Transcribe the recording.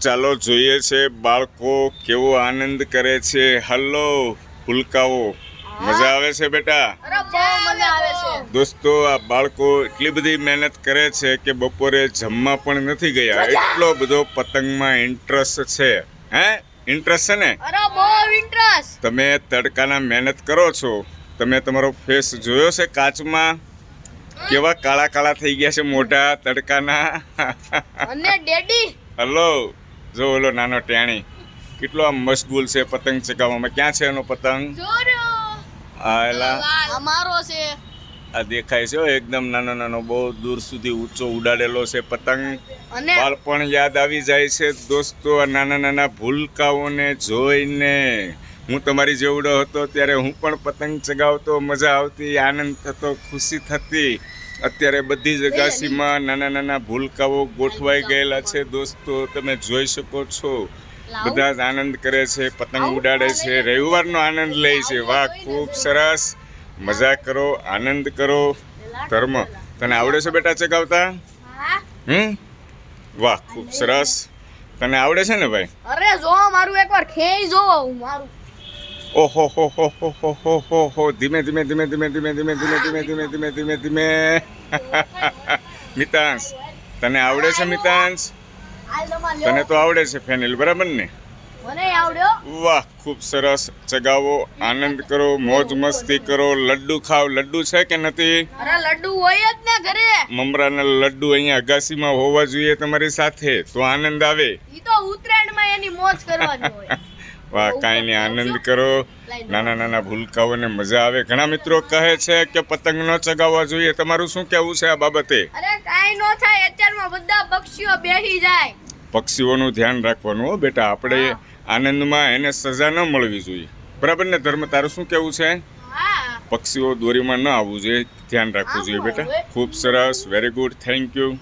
ચાલો જોઈએ છે બાળકો કેવો આનંદ કરે છે. હલો ભૂલકાઓ, મજા આવે છે બેટા? અરે બહુ મજા આવે છે. દોસ્તો, આ બાળકો એટલી બધી મહેનત કરે છે કે બપોરે જમવા પણ નથી ગયા, એટલો બધો પતંગમાં ઇન્ટરેસ્ટ છે. હે, ઇન્ટરેસ્ટ છે ને? અરે બહુ ઇન્ટરેસ્ટ. તમે તડકાના મહેનત કરો છો, તમે તમારો ફેસ જોયો છે કાચમાં? કેવા કાળા કાળા થઈ ગયા છે મોઢા તડકાના. અને ડેડી હલો, જો ઓલો નાનો ટેણી કેટલો આમ મશગુલ છે પતંગ ચગાવવામાં. ક્યાં છે એનો પતંગ? જોર્યો આ એલા અમારો છે. આ દેખાય છે હો, એકદમ નાનો નાનો, બહુ દૂર સુધી ઊંચો ઉડાડેલો છે પતંગ. અને બાળપણ યાદ આવી જાય છે દોસ્તો આ નાના નાના ભૂલકાઓને જોઈને. હું તમારી જેવડો હતો ત્યારે હું પણ પતંગ ચગાવતો, મજા આવતી, આનંદ થતો, ખુશી થતી. અત્યારે બધી જ અગાસીમાં નાના નાના ભૂલકાઓ ગોઠવાઈ ગયેલા છે દોસ્તો, તમે જોઈ શકો છો. બધા જ આનંદ કરે છે, પતંગ ઉડાડે છે, રવિવારનો આનંદ લે છે. વાહ, ખૂબ સરસ. મજા કરો, આનંદ કરો. ધર્મ, તને આવડે છે બેટા ચગાવતા? વાહ, ખૂબ સરસ. તને આવડે છે ને ભાઈ? અરે જો મારું એકવાર ખેઈ જો મારું. ઓહો હો હો હો હો હો હો હો. ધીમે ધીમે ધીમે ધીમે ધીમે ધીમે ધીમે ધીમે ધીમે ધીમે ધીમે ધીમે. મિતાંશ, તને આવડે છે મિતાંશ? તને તો આવડે છે ફેનિલ, બરાબર ને? મને આવડ્યો. વાહ, ખૂબ સરસ. ચગાવો, આનંદ કરો, મોજ મસ્તી કરો, લડ્ડુ ખાઓ. લડ્ડુ છે કે નથી? અરે લડ્ડુ હોય જ ને ઘરે. મમરાના લડ્ડુ અહીંયા અગાસીમાં હોવા જોઈએ તમારી સાથે, તો આનંદ આવે. ઈ તો ઉત્તરાયણમાં એની મોજ કરવાની હોય. વાહ, કાંઈ નહીં, આનંદ કરો. નાના નાના ભૂલકાઓને મજા આવે. ઘણા મિત્રો કહે છે કે પતંગ ન ચગાવવા જોઈએ, તમારું શું કહેવું છે આ બાબતે? અરે કાઈ નો થાય, અત્યારમાં બધા પક્ષીઓ બેસી જાય. પક્ષીઓનું ધ્યાન રાખવાનું હો બેટા, આપણે આનંદમાં એને સજા ન મળવી જોઈએ, બરાબર ને? ધર્મ, તારું શું કહેવું છે? હા, પક્ષીઓ દોરીમાં ન આવવું જોઈએ, ધ્યાન રાખવું જોઈએ બેટા. ખૂબ સરસ, વેરી ગુડ, થેન્ક યુ.